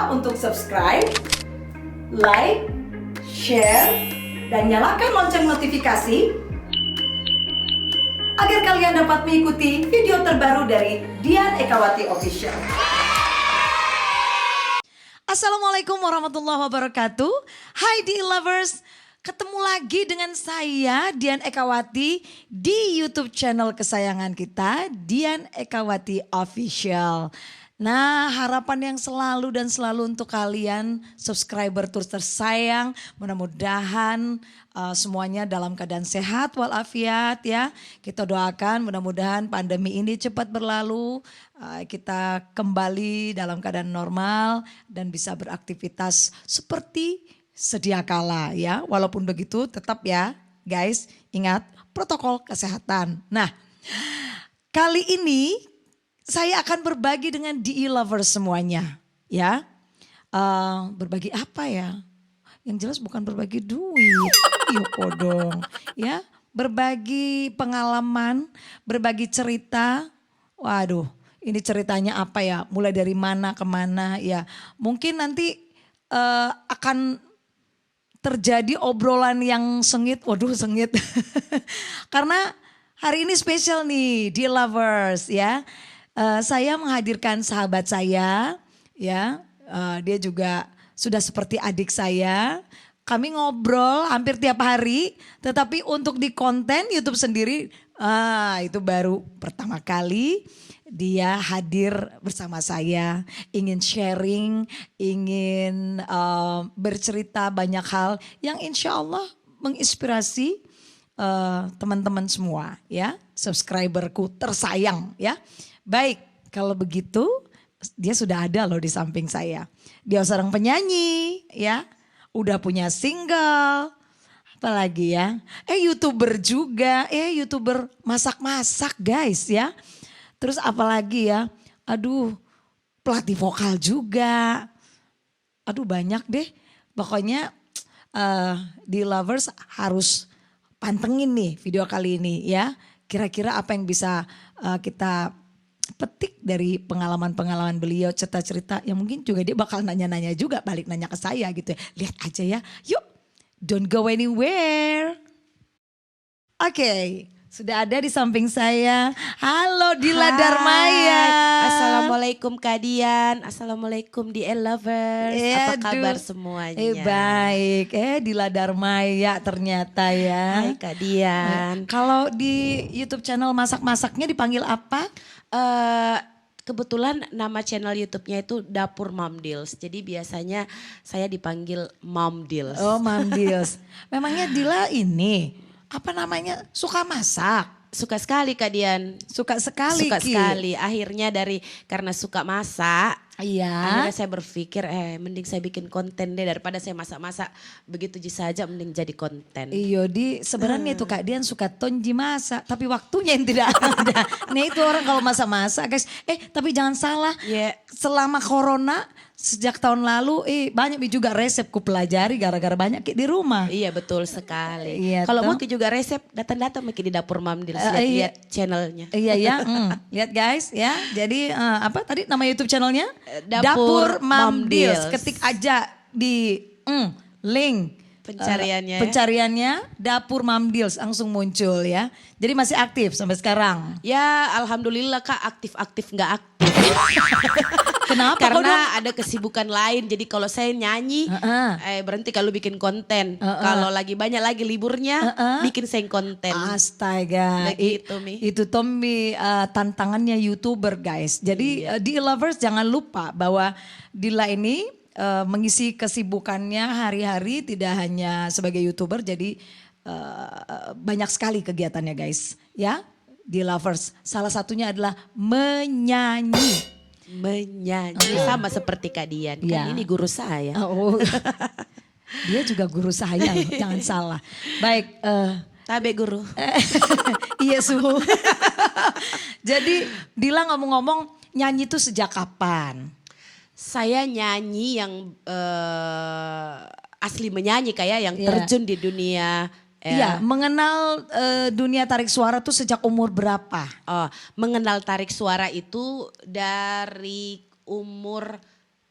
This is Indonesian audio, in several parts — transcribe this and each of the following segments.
lupa untuk subscribe, like, share, dan nyalakan lonceng notifikasi agar kalian dapat mengikuti video terbaru dari Dian Ekawati Official. Assalamualaikum warahmatullahi wabarakatuh. Hai Di Lovers, ketemu lagi dengan saya Dian Ekawati di YouTube channel kesayangan kita, Dian Ekawati Official. Nah, harapan yang selalu dan selalu untuk kalian subscriber terus tersayang, mudah-mudahan semuanya dalam keadaan sehat walafiat ya. Kita doakan mudah-mudahan pandemi ini cepat berlalu, kita kembali dalam keadaan normal dan bisa beraktivitas seperti sedia kala ya. Walaupun begitu tetap ya guys, ingat protokol kesehatan. Nah, kali ini saya akan berbagi dengan DE lovers semuanya ya. Berbagi apa ya? Yang jelas bukan berbagi duit. Yuk dong ya. Berbagi pengalaman, berbagi cerita. Waduh, ini ceritanya apa ya? Mulai dari mana ke mana ya. Mungkin nanti akan terjadi obrolan yang sengit. Waduh, sengit. Karena hari ini spesial nih DE lovers ya. Saya menghadirkan sahabat saya ya, dia juga sudah seperti adik saya. Kami ngobrol hampir tiap hari, tetapi untuk di konten YouTube sendiri itu baru pertama kali dia hadir bersama saya, ingin sharing, ingin bercerita banyak hal yang insya Allah menginspirasi teman-teman semua ya, subscriberku tersayang ya. Baik, kalau begitu dia sudah ada loh di samping saya. Dia seorang penyanyi ya, udah punya single, apalagi ya. YouTuber juga, YouTuber masak-masak guys ya. Terus apalagi ya, aduh pelatih vokal juga. Aduh banyak deh, pokoknya di lovers harus pantengin nih video kali ini ya. Kira-kira apa yang bisa kita petik dari pengalaman-pengalaman beliau, cerita-cerita yang mungkin juga dia bakal nanya-nanya juga, balik nanya ke saya gitu ya. Lihat aja ya, yuk don't go anywhere. Oke, sudah ada di samping saya. Halo Dila Darmaya. Assalamualaikum Kak Dian, assalamualaikum DE lovers, apa kabar semuanya? Baik, Dila Darmaya ternyata ya. Hai Kak Dian. Kalau di YouTube channel masak-masaknya dipanggil apa? Kebetulan nama channel YouTube-nya itu Dapur Mom Deals. Jadi biasanya saya dipanggil Mom Deals. Oh, Mom Deals. Memangnya Dila ini apa namanya, suka masak? Suka sekali Kak Dian. Suka sekali. Suka sekali. Akhirnya karena suka masak. Iya. Akhirnya saya berpikir mending saya bikin konten deh daripada saya masak-masak begitu saja, mending jadi konten. Iya, sebenarnya itu Kak Dian suka tonji masak tapi waktunya yang tidak ada. Nah itu orang kalau masak-masak guys. Tapi jangan salah. Yeah. Selama corona sejak tahun lalu banyak juga resep ku pelajari gara-gara banyak di rumah. Iya betul sekali. Iya, kalau mau juga resep datang-datang mungkin di Dapur Mom Deals, lihat channelnya. Iya ya, lihat guys ya. Jadi apa tadi nama YouTube channelnya? Dapur Mom Deals. Ketik aja di link pencariannya Dapur Mom Deals langsung muncul ya. Jadi masih aktif sampai sekarang. Ya alhamdulillah Kak, aktif-aktif nggak aktif. Kenapa? Karena ada kesibukan lain. Jadi kalau saya nyanyi berhenti kalau bikin konten. Kalau lagi banyak lagi liburnya bikin saya konten. Astaga. Begitu Mi. Itu Tommy tantangannya YouTuber guys. Jadi di lovers jangan lupa bahwa Dila ini mengisi kesibukannya hari-hari tidak hanya sebagai YouTuber. Jadi banyak sekali kegiatannya guys. Ya di lovers. Salah satunya adalah menyanyi. Sama seperti Kak Dian. Kan ini guru saya. Dia juga guru saya loh, jangan salah. Baik. Tabe guru. Iya suhu. Jadi Dila ngomong-ngomong nyanyi itu sejak kapan? Saya nyanyi yang asli menyanyi kayak yang terjun di dunia. Iya, mengenal dunia tarik suara tuh sejak umur berapa? Mengenal tarik suara itu dari umur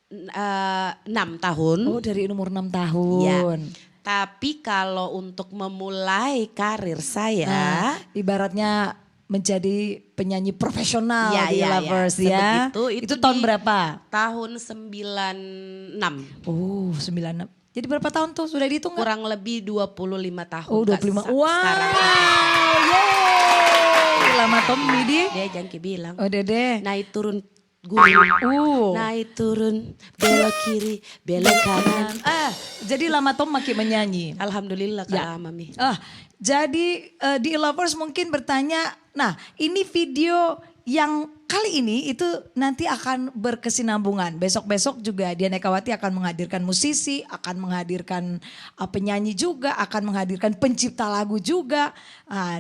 6 tahun. Oh, dari umur 6 tahun. Ya. Tapi kalau untuk memulai karir saya, ibaratnya menjadi penyanyi profesional Ya, di ya, Lovers ya. ya. Sebegitu, Itu tahun berapa? Tahun 96. Oh, 96. Jadi berapa tahun tuh sudah dihitung nggak? Kurang lebih 25 tahun. Oh, 25. Wow. Sekarang. Yeay. Lama Tom Midi. Dia jangki bilang. Oh, Dede. Naik turun gunung. Uh. Naik turun, belok kiri, belok kanan. Jadi Lama Tom makin menyanyi. Alhamdulillah Kak Ya. Mami. Jadi di Lovers mungkin bertanya, nah ini video yang kali ini itu nanti akan berkesinambungan. Besok-besok juga Dian Ekawati akan menghadirkan musisi, akan menghadirkan penyanyi juga, akan menghadirkan pencipta lagu juga.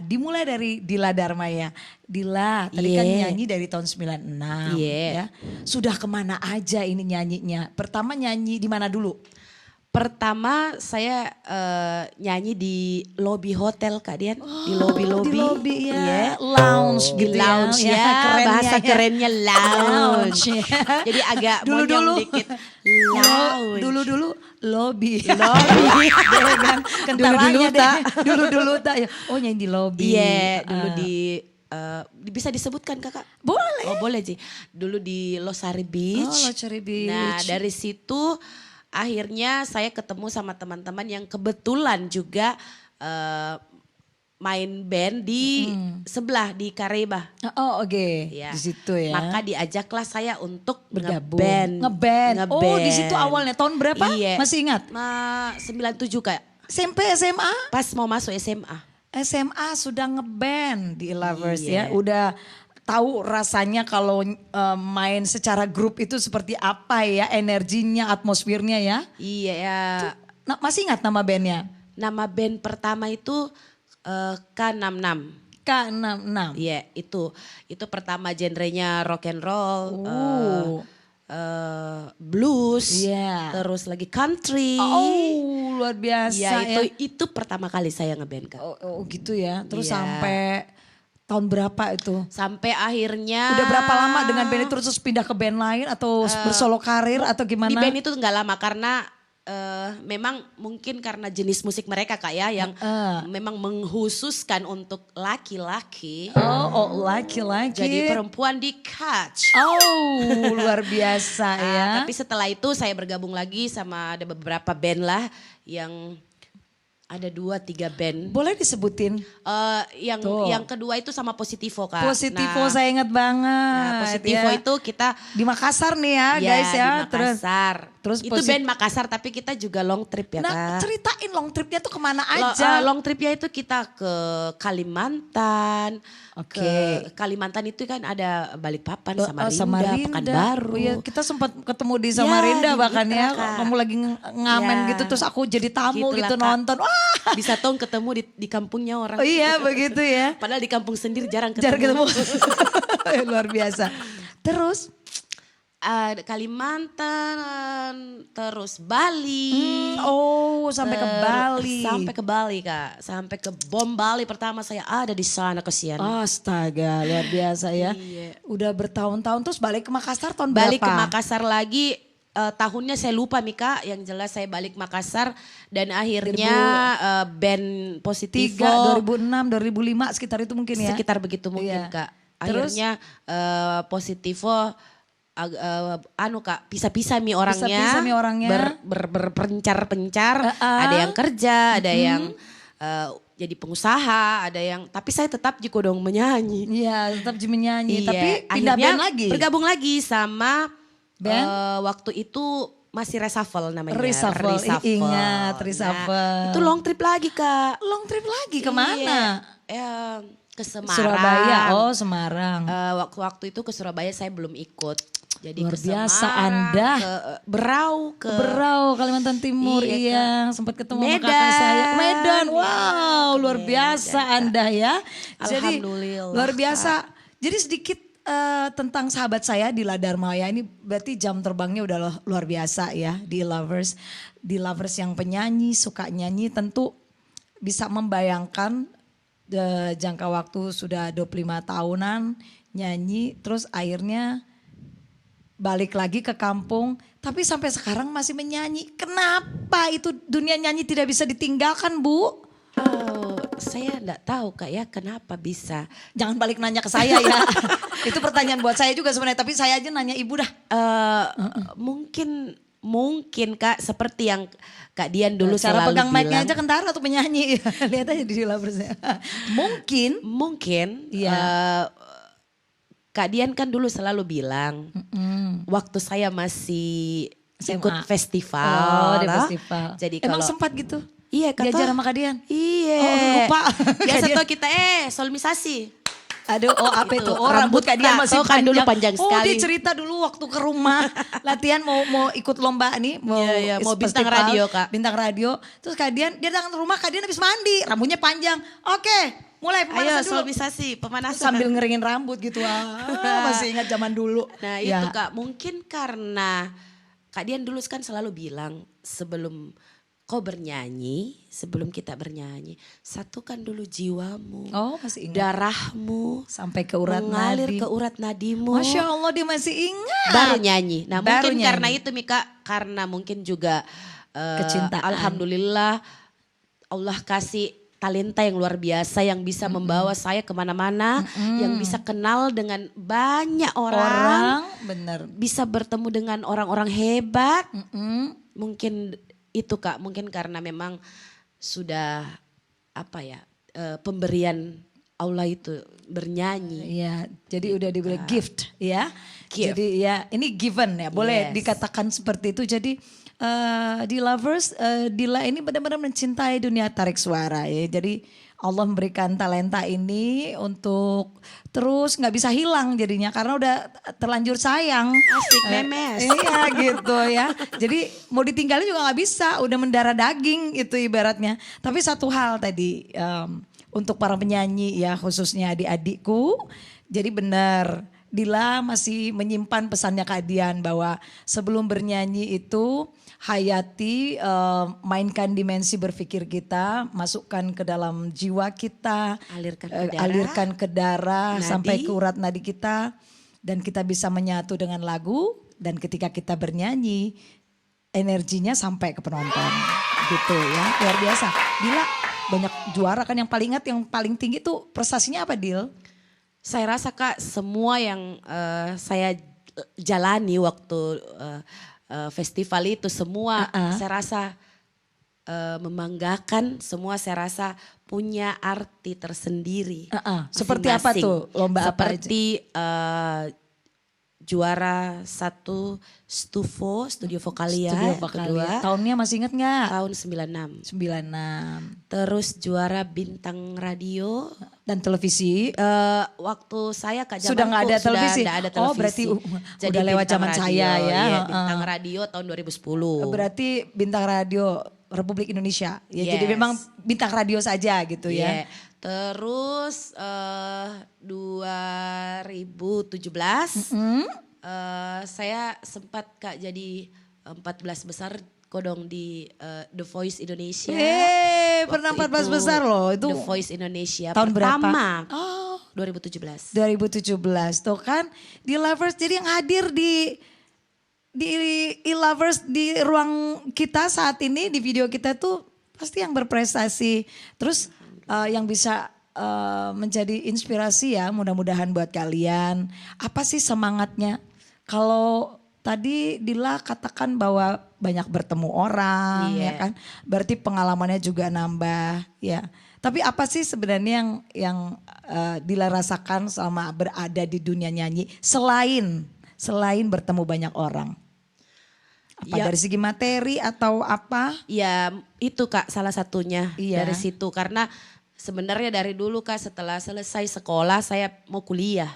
Dimulai dari Dila Dharmaya. Dila, tadi kan nyanyi dari tahun 96 ya. Sudah kemana aja ini nyanyinya? Pertama nyanyi di mana dulu? Pertama saya nyanyi di lobi hotel Kak Dian, di lobi-lobi. Di lobi ya, Iya. lounge Di gitu lounge ya. Kerennya, bahasa kerennya lounge. Ya. Jadi agak monyong dikit. Lounge. Dulu-dulu lobby. Lobi. Kan kentaranya deh. Dulu-dulu tak. Oh nyanyi di lobby. Iya, dulu bisa disebutkan Kakak? Boleh. Oh boleh sih. Dulu di Losari Beach. Oh Losari Beach. Nah dari situ akhirnya saya ketemu sama teman-teman yang kebetulan juga main band di sebelah di Kareba. Oh oke. Ya. Di situ ya. Maka diajaklah saya untuk bergabung. Ngeband. Oh di situ awalnya tahun berapa? Iya. Masih ingat? 97 Kak. SMP SMA? Pas mau masuk SMA. SMA sudah ngeband di Lovers Iya. ya. Udah tahu rasanya kalau main secara grup itu seperti apa ya, energinya, atmosfernya ya. Iya ya. Masih ingat nama bandnya? Nama band pertama itu K66. K66. Iya itu pertama genrenya rock and roll, blues, terus lagi country. Oh luar biasa ya. Itu pertama kali saya ngeband Kak. Oh gitu ya, terus sampai tahun berapa itu? Sampai akhirnya. Udah berapa lama dengan band itu terus pindah ke band lain atau bersolo karir atau gimana? Di band itu nggak lama karena memang mungkin karena jenis musik mereka Kak ya yang memang menghususkan untuk laki-laki. Oh laki-laki. Jadi perempuan di catch. Oh luar biasa ya. Tapi setelah itu saya bergabung lagi sama ada beberapa band lah yang ada 2-3 band. Boleh disebutin? Yang kedua itu sama Positivo Kak. Positivo saya ingat banget. Nah Positivo itu kita di Makassar nih ya guys ya. Di Makassar. Terus itu band Makassar tapi kita juga long trip ya Kak. Nah ceritain long tripnya tuh kemana aja? Long tripnya itu kita ke Kalimantan. Oke. Ke Kalimantan itu kan ada Balikpapan, Samarinda, Pekanbaru. Oh, ya, kita sempat ketemu di Samarinda bahkan ya. Kamu lagi ngamen gitu terus aku jadi tamu gitu nonton. Wah. Bisa tong ketemu di kampungnya orang. Oh iya begitu ya. Padahal di kampung sendiri jarang ketemu. Jarang ketemu. Luar biasa. Terus Kalimantan, terus Bali. Sampai ke Bali. Sampai ke Bali Kak. Sampai ke Bom Bali pertama saya ada di sana kesian. Astaga luar biasa ya. Iya. Udah bertahun-tahun terus balik ke Makassar tahun berapa? Balik ke Makassar lagi tahunnya saya lupa Mika. Yang jelas saya balik Makassar dan akhirnya band Positivo. 2006, 2005 sekitar itu mungkin ya. Sekitar begitu mungkin Kak. Akhirnya Positivo Kak pisah-pisah mi orangnya, berpencar-pencar, ada yang kerja, ada yang jadi pengusaha, ada yang tapi saya tetap juga dong menyanyi. Iya, tetap menyanyi, Iya, tapi pindah band lagi. Bergabung lagi sama band waktu itu masih Reshuffle namanya. Reshuffle. Ingat Reshuffle. Nah, itu long trip lagi Kak. Long trip lagi kemana? Iya, ke Semarang. Surabaya, Semarang. Waktu itu ke Surabaya saya belum ikut. Jadi luar ke biasa Semarang, Anda. Ke Berau, Kalimantan Timur, iya. Sempat ketemu sama Medan. kakak saya. Medan, wow luar biasa Anda ya. Jadi Alhamdulillah. luar biasa. Jadi sedikit tentang sahabat saya Dila Dharmaya ini berarti jam terbangnya udah luar biasa ya di Lovers. Di Lovers yang penyanyi, suka nyanyi tentu bisa membayangkan jangka waktu sudah 25 tahunan nyanyi terus akhirnya balik lagi ke kampung, tapi sampai sekarang masih menyanyi. Kenapa itu dunia nyanyi tidak bisa ditinggalkan, Bu? Oh, saya enggak tahu Kak ya kenapa bisa. Jangan balik nanya ke saya ya. Itu pertanyaan buat saya juga sebenarnya, tapi saya aja nanya Ibu dah. Mungkin Kak seperti yang Kak Dian dulu Cara selalu pegang mic-nya bilang. aja kentara tuh penyanyi. Lihat aja di Loversnya. Mungkin Iya. Kak Dian kan dulu selalu bilang waktu saya masih ikut SMA. festival. Oh, di lah. festival. Jadi Emang kalau sempat gitu? iya kata. Diajar sama Kak Dian? Iya. Oh, lupa. Biasa Kak Dian. tuh kita solmisasi. Aduh, oh apa itu? Oh, Rambut rambut Kak Dian Kak, masih tau kan dulu panjang Oh, sekali. dia cerita dulu waktu ke rumah latihan mau ikut lomba nih, mau Iya, mau bintang festival, radio, Kak. Bintang radio. Terus Kak Dian, dia datang ke rumah, Kak Dian habis mandi, rambutnya panjang. Oke, mulai Ayo pemanasan dulu. solmisasi, pemanasan. Sambil ngeringin rambut gitu. Masih ingat zaman dulu. Nah Ya. itu Kak, mungkin karena Kak Dian dulu kan selalu bilang sebelum kau bernyanyi, sebelum kita bernyanyi, satukan dulu jiwamu, Oh, masih ingat. darahmu, Sampai ke urat mengalir nadi. ke urat nadimu. Masya Allah dia masih ingat. Baru nyanyi. Nah Baru mungkin nyanyi. karena itu Mika, karena mungkin juga Kecintaan. alhamdulillah Allah kasih talenta yang luar biasa yang bisa membawa saya kemana-mana, yang bisa kenal dengan banyak orang, bener. bisa bertemu dengan orang-orang hebat. Mm-mm. Mungkin itu Kak, mungkin karena memang sudah apa ya pemberian Allah itu bernyanyi. Iya, jadi udah diberi gift ya. Gift. Jadi ya ini given ya, boleh Yes. dikatakan seperti itu. Jadi di Lovers, Dila ini benar-benar mencintai dunia tarik suara ya. Jadi Allah memberikan talenta ini untuk terus nggak bisa hilang jadinya karena udah terlanjur sayang. Asik memes. Iya gitu ya. Jadi mau ditinggalin juga nggak bisa, udah mendarah daging itu ibaratnya. Tapi satu hal tadi untuk para penyanyi ya khususnya adik-adikku. Jadi benar Dila masih menyimpan pesannya Kak Dian bahwa sebelum bernyanyi itu hayati, mainkan dimensi berpikir kita, masukkan ke dalam jiwa kita, Alirkan ke darah. alirkan ke darah Nadi. sampai ke urat nadi kita dan kita bisa menyatu dengan lagu dan ketika kita bernyanyi energinya sampai ke penonton gitu ya, luar biasa. Dila banyak juara kan, yang paling ingat yang paling tinggi tuh prestasinya apa Dil? Saya rasa Kak semua yang saya jalani waktu festival itu semua saya rasa membanggakan, semua saya rasa punya arti tersendiri. Seperti apa masing-masing. tuh? Lomba apa aja? Seperti juara 1 Studio Vokalia, Studio Vokalia. kedua Tahunnya masih ingat nggak? tahun 96. 96. Terus juara bintang radio. Dan televisi. Waktu saya Kak Sudah nggak ada zamanku televisi? Sudah nggak ada Oh, televisi. berarti Jadi udah lewat bintang zaman radio, saya ya. Iya, bintang radio tahun 2010. Berarti bintang radio Republik Indonesia. Ya, jadi Yes. memang bintang radio saja gitu ya. Iya. Terus 2017 saya sempat Kak jadi 14 besar kodong di The Voice Indonesia. Pernah Waktu 14 itu besar loh. Itu The Voice Indonesia tahun pertama. berapa? Oh, 2017. 2017 tuh kan di Lovers, jadi yang hadir di E-Lovers di ruang kita saat ini di video kita tuh pasti yang berprestasi. Terus yang bisa menjadi inspirasi ya mudah-mudahan buat kalian. Apa sih semangatnya? Kalau tadi Dila katakan bahwa banyak bertemu orang Iya. ya kan. Berarti pengalamannya juga nambah ya. Tapi apa sih sebenarnya yang Dila rasakan selama berada di dunia nyanyi selain bertemu banyak orang? Apa Ya. dari segi materi atau apa? Ya itu Kak salah satunya Iya. dari situ. Karena sebenarnya dari dulu Kak setelah selesai sekolah saya mau kuliah.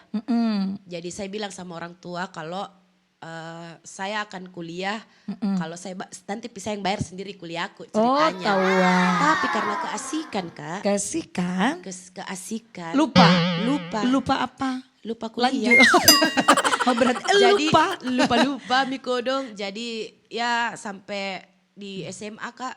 Jadi saya bilang sama orang tua kalau saya akan kuliah kalau saya nanti saya yang bayar sendiri kuliahku Oh, ceritanya. tahuan. Tapi karena keasikan Kak. Kasih kan? Keasikan. Lupa. Lupa. Lupa apa? Lupa kuliah. Lanjut. Oh, berarti Jadi lupa. lupa Miko dong. Jadi ya sampai di SMA Kak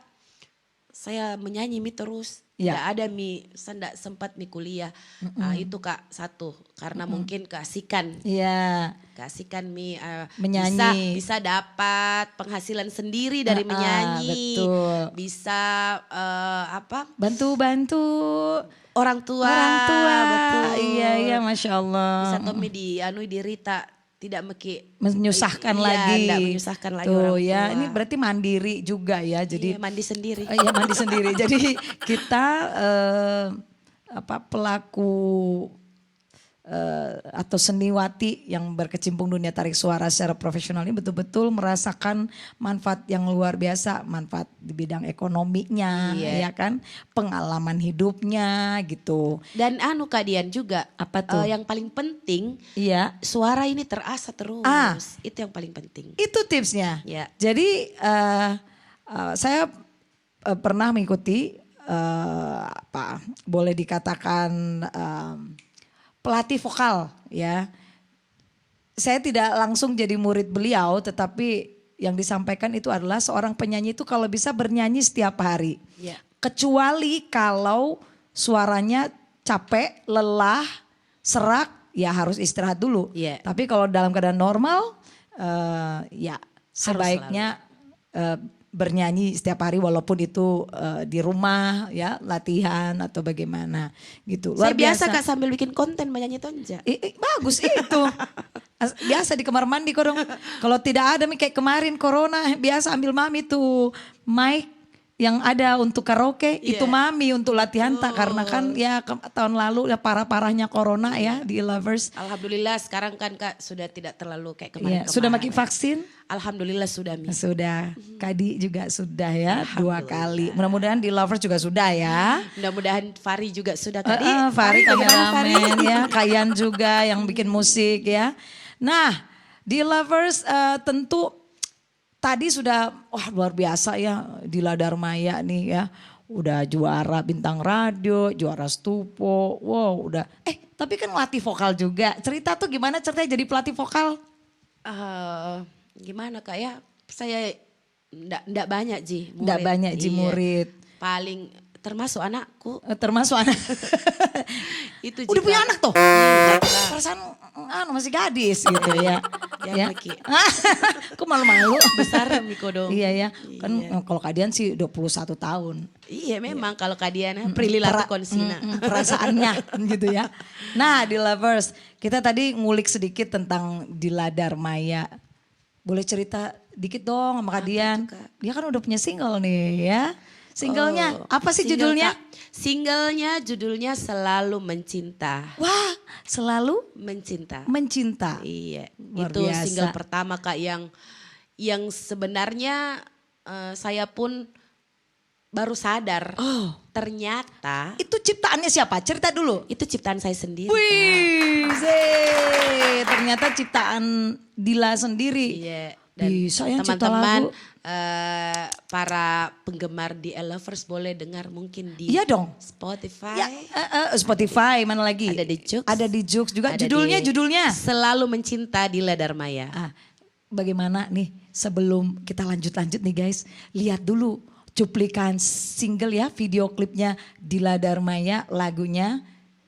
saya menyanyi mi terus. Ya. Tidak ada mi, saya tidak sempat mi kuliah. Nah, itu Kak satu, karena mungkin keasikan. Iya. Keasikan mi Menyanyi. bisa dapat penghasilan sendiri dari menyanyi. Betul. Bisa Bantu-bantu orang tua. Betul. Iya, Masya Allah. Bisa Tommy dirita tidak Menyusahkan iya, lagi. tidak menyusahkan lagi Tuh orang tua. ya, ini berarti mandiri juga ya. Jadi Iya, mandi sendiri. Iya, mandi sendiri. Jadi kita pelaku atau seniwati yang berkecimpung dunia tarik suara secara profesional ini betul-betul merasakan manfaat yang luar biasa, manfaat di bidang ekonominya, Iya. ya kan, pengalaman hidupnya gitu. Dan Kak Dian juga, Apa tuh? yang paling penting Iya, suara ini terasa terus. Itu yang paling penting. itu tipsnya. Ya. Jadi saya pernah mengikuti boleh dikatakan pelatih vokal ya. Saya tidak langsung jadi murid beliau, tetapi yang disampaikan itu adalah seorang penyanyi itu kalau bisa bernyanyi setiap hari. Ya. Kecuali kalau suaranya capek, lelah, serak, ya harus istirahat dulu. Iya. Tapi kalau dalam keadaan normal, ya sebaiknya bernyanyi setiap hari walaupun itu di rumah ya, latihan atau bagaimana gitu. Saya biasa Kak sambil bikin konten menyanyi tonja. Bagus itu. Biasa di kamar mandi kok dong. Kalau tidak ada kayak kemarin corona, biasa ambil mami tuh mic yang ada untuk karaoke, itu mami untuk latihan tak, karena kan ya tahun lalu ya parah-parahnya corona ya di Lovers. Alhamdulillah sekarang kan Kak sudah tidak terlalu kayak kemarin-kemarin. Sudah makin vaksin? Alhamdulillah sudah Mi. Sudah. Kadi juga sudah ya 2 kali. Mudah-mudahan di Lovers juga sudah ya. Mudah-mudahan Fari juga sudah Kak. Fari bagaimana kameramen ya, Kayan juga yang bikin musik ya. Nah, di Lovers tentu tadi sudah luar biasa ya Dila Darmaya nih ya. Udah juara bintang radio, juara Stupo. Wow, udah. Tapi kan latih vokal juga. Cerita tuh gimana ceritanya jadi pelatih vokal? Gimana Kak ya? Saya enggak banyak murid. Enggak banyak murid. Paling termasuk anakku. Termasuk anak. Itu Udah punya anak tuh? Perasaan masih gadis gitu ya. Ya, Maki. Kok malu-malu? Besar Miko dong. Iya ya. Kan kalau Kadian sih 21 tahun. Iya memang kalau Kadian Prilly Latukonsina. Perasaannya gitu ya. Nah di Lovers kita tadi ngulik sedikit tentang Dila Darmaya. Boleh cerita dikit dong sama Kadian. Dia kan udah punya single nih ya. Singlenya apa sih judulnya? Singlenya judulnya Selalu Mencinta. Wah, Selalu Mencinta. Mencinta. Iya, Luar itu biasa. single pertama Kak yang sebenarnya saya pun baru sadar. Ternyata Itu ciptaannya siapa? Cerita dulu. itu ciptaan saya sendiri. Wih, ternyata ciptaan Dila sendiri. Iya. Dan Bisa ya cipta teman-teman lagu. para penggemar di Lovers boleh dengar mungkin di Iya dong. Spotify. Ya, Spotify mana lagi? Ada di Joox. Ada di Joox juga. Ada Judulnya. Selalu Mencinta Dila Darmaya. Bagaimana nih sebelum kita lanjut nih guys. Lihat dulu cuplikan single ya, video klipnya Dila Darmaya, lagunya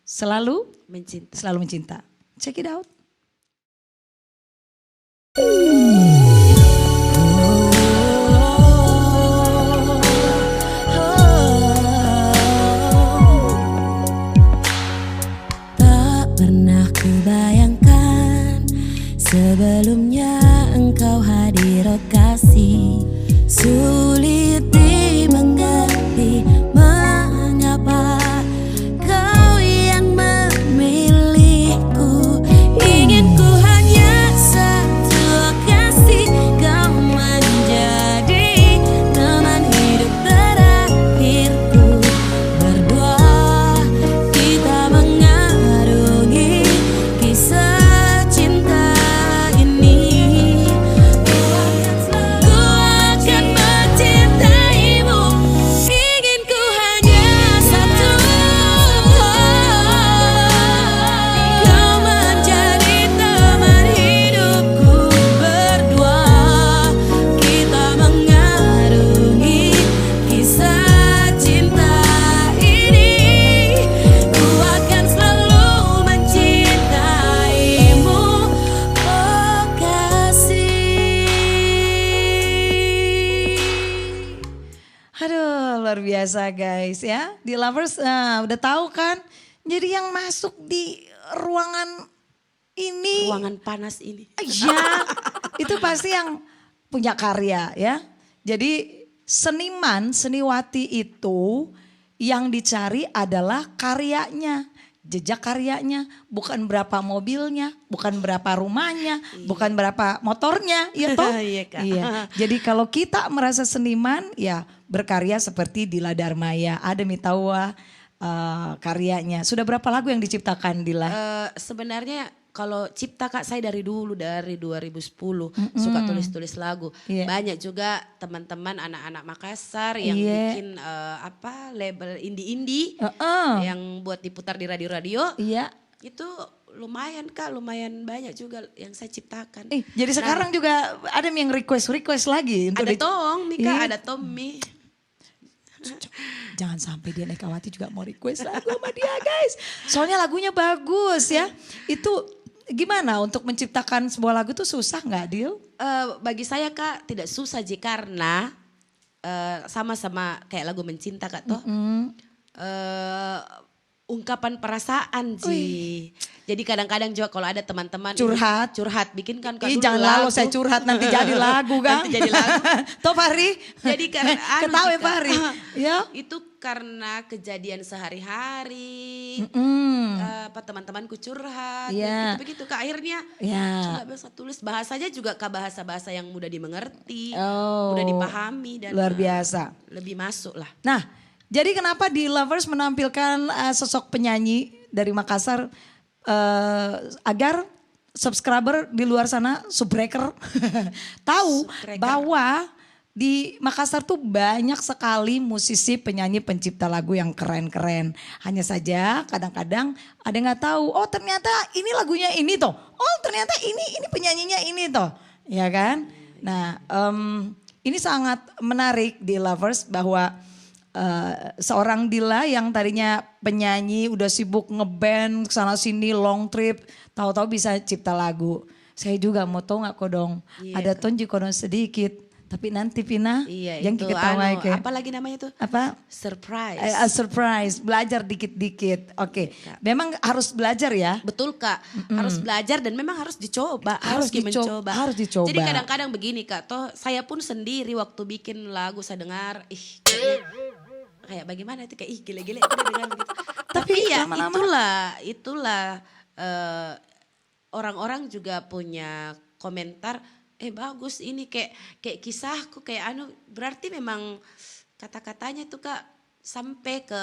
Selalu Mencinta. Check it out. Tak pernah kubayangkan sebelumnya engkau hadir kasih. Sulit dimengerti mengapa kau yang memilihku. Ingin ku hanya satu kasih, kau menjadi teman hidup terakhirku. Berdua kita mengarungi kisah cinta ini. Ku akan mencintai luar biasa guys ya. Di Lovers udah tahu kan. Jadi yang masuk di ruangan ini. Ruangan panas ini. Iya, itu pasti yang punya karya ya. Jadi seniman, seniwati itu yang dicari adalah karyanya. Jejak karyanya, bukan berapa mobilnya, bukan berapa rumahnya, bukan berapa motornya, ya toh? Iya, Kak. Iya. Jadi kalau kita merasa seniman, ya berkarya seperti Dila Darmaya, ada Mitawa karyanya. Sudah berapa lagu yang diciptakan Dila? Sebenarnya kalau cipta Kak saya dari dulu, dari 2010 suka tulis-tulis lagu. Iya. Banyak juga teman-teman anak-anak Makassar yang Iya. bikin label indie-indie yang buat diputar di radio-radio. Iya. Itu lumayan Kak, lumayan banyak juga yang saya ciptakan. Jadi sekarang juga ada yang request lagi untuk Ada Tong, Mika, Iya. ada Tommy. Jangan sampai dia Ekawati juga mau request lagu sama dia guys. Soalnya lagunya bagus ya. Itu gimana untuk menciptakan sebuah lagu tuh susah nggak Dil? Bagi saya Kak tidak susah Ji karena sama-sama kayak lagu mencinta Kak toh. Ungkapan perasaan Ji. Jadi kadang-kadang juga kalau ada teman-teman curhat bikinkan Kak dulu Jangan lagu. lalu saya curhat nanti jadi lagu kan. Nanti jadi lagu. Toh Fahri? Jadi karena Ketawa ya Fahri. Ya. Itu karena kejadian sehari-hari. Teman-temanku curhat. Iya. Begitu Kak akhirnya Ya. coba bisa tulis bahasanya juga Kak bahasa-bahasa yang mudah dimengerti. Oh. Mudah dipahami dan Luar biasa. lebih masuk lah. Nah, jadi kenapa di Lovers menampilkan sosok penyanyi dari Makassar agar subscriber di luar sana, subbreaker tahu bahwa di Makassar tuh banyak sekali musisi, penyanyi, pencipta lagu yang keren-keren. Hanya saja kadang-kadang ada yang nggak tahu, oh ternyata ini lagunya ini toh, oh ternyata ini penyanyinya ini toh, ya kan? Nah, ini sangat menarik di Lovers bahwa seorang Dila yang tadinya penyanyi udah sibuk ngeband sana sini long trip, tahu-tahu bisa cipta lagu. Saya juga mau tahu nggak kodong, ada tonji kodong sedikit, tapi nanti Pina yang itu kita tahu apa lagi namanya tuh? apa? Surprise. Surprise, belajar dikit-dikit. Oke, memang harus belajar ya. Betul Kak, harus belajar dan memang harus dicoba, Harus mencoba. harus dicoba. Jadi kadang-kadang begini Kak, toh saya pun sendiri waktu bikin lagu saya dengar, kayak bagaimana itu kayak gile-gile aku udah dengar gitu. Tapi ya lama-lama itulah orang-orang juga punya komentar, bagus ini kayak kisahku kayak berarti memang kata-katanya tuh Kak sampai ke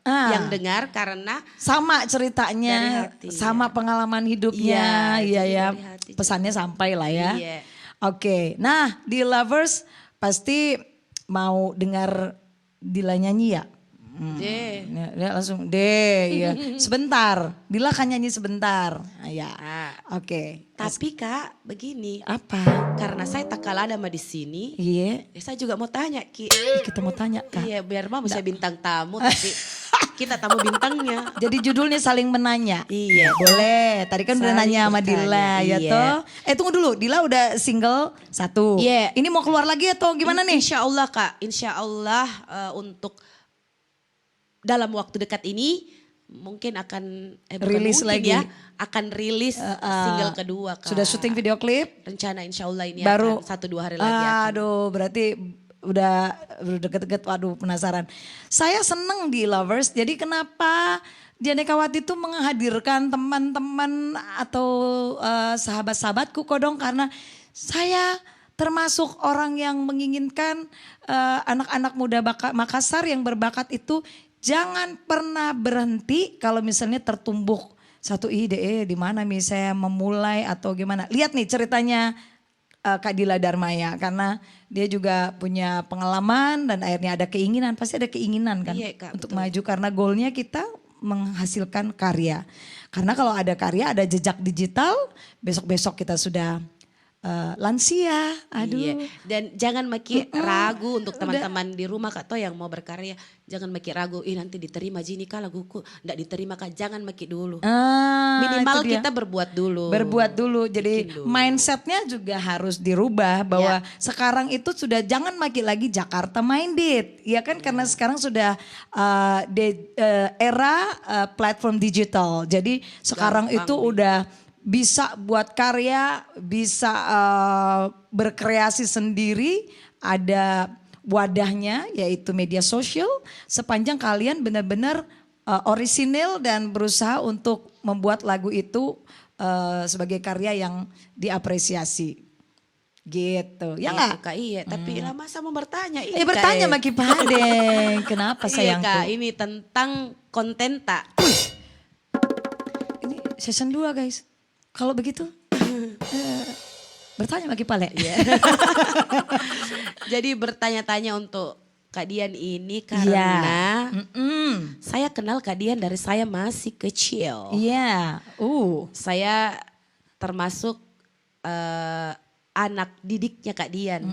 yang dengar karena sama ceritanya, dari hati, sama pengalaman hidupnya, Iya, ya. dari hati juga. Pesannya sampai lah ya. Iya. Oke, nah di Lovers pasti mau dengar Dila nyanyi ya? Ya, langsung ya. Sebentar, Dila kan nyanyi sebentar. Ya, oke. Tapi Kak begini, Apa? karena saya tak kalah sama di sini, Iya, saya juga mau tanya Ki. kita mau tanya Kak. Iya biar mau saya bintang tamu tapi kita tamu bintangnya. Jadi judulnya saling menanya. Iya. Boleh. Tadi kan udah Saling nanya sama bertanya, Dila ya iya. toh. Tunggu dulu, Dila udah single 1. Iya. Ini mau keluar lagi atau gimana nih? Insya Allah Kak, insya Allah untuk dalam waktu dekat ini mungkin akan Rilis mungkin lagi. ya, akan rilis single kedua Kak. Sudah syuting video klip? Rencana insya Allah ini Baru akan 1-2 hari lagi akan. Aduh, berarti udah deket-deket. Waduh, penasaran. Saya seneng di Lovers. Jadi kenapa Dian Ekawati itu menghadirkan teman-teman atau sahabat-sahabatku kodong, karena saya termasuk orang yang menginginkan anak-anak muda Makassar yang berbakat itu jangan pernah berhenti kalau misalnya tertumbuk satu ide di mana misalnya memulai atau gimana. Lihat nih ceritanya Kak Dila Darmaya, karena dia juga punya pengalaman dan akhirnya ada keinginan, pasti ada keinginan kan Iya, Kak, untuk betul. maju, karena goalnya kita menghasilkan karya. Karena kalau ada karya, ada jejak digital, besok-besok kita sudah lansia. Aduh. Iya. Dan jangan maki ragu untuk teman-teman di rumah Kak Toh yang mau berkarya. Jangan maki ragu, nanti diterima Jini kah laguku. Enggak diterima Kak, jangan maki dulu. Minimal itu dia. kita berbuat dulu. Berbuat dulu. Jadi Bikin dulu. mindsetnya juga harus dirubah bahwa sekarang itu sudah jangan maki lagi Jakarta minded. Ya kan karena sekarang sudah era platform digital. Jadi sekarang Gampang itu udah bisa buat karya, bisa berkreasi sendiri, ada wadahnya yaitu media sosial. Sepanjang kalian benar-benar orisinil dan berusaha untuk membuat lagu itu sebagai karya yang diapresiasi. Gitu, ya nggak? Kak, iya. Tapi lah masa mau bertanya? Bertanya Maki Padeng, kenapa sayangku? Iya Kak, ini tentang konten tak. Ini season 2 guys. Kalau begitu bertanya Maki Pale. Iya. Jadi bertanya-tanya untuk Kak Dian ini karena saya kenal Kak Dian dari saya masih kecil. Iya. Saya termasuk anak didiknya Kak Dian.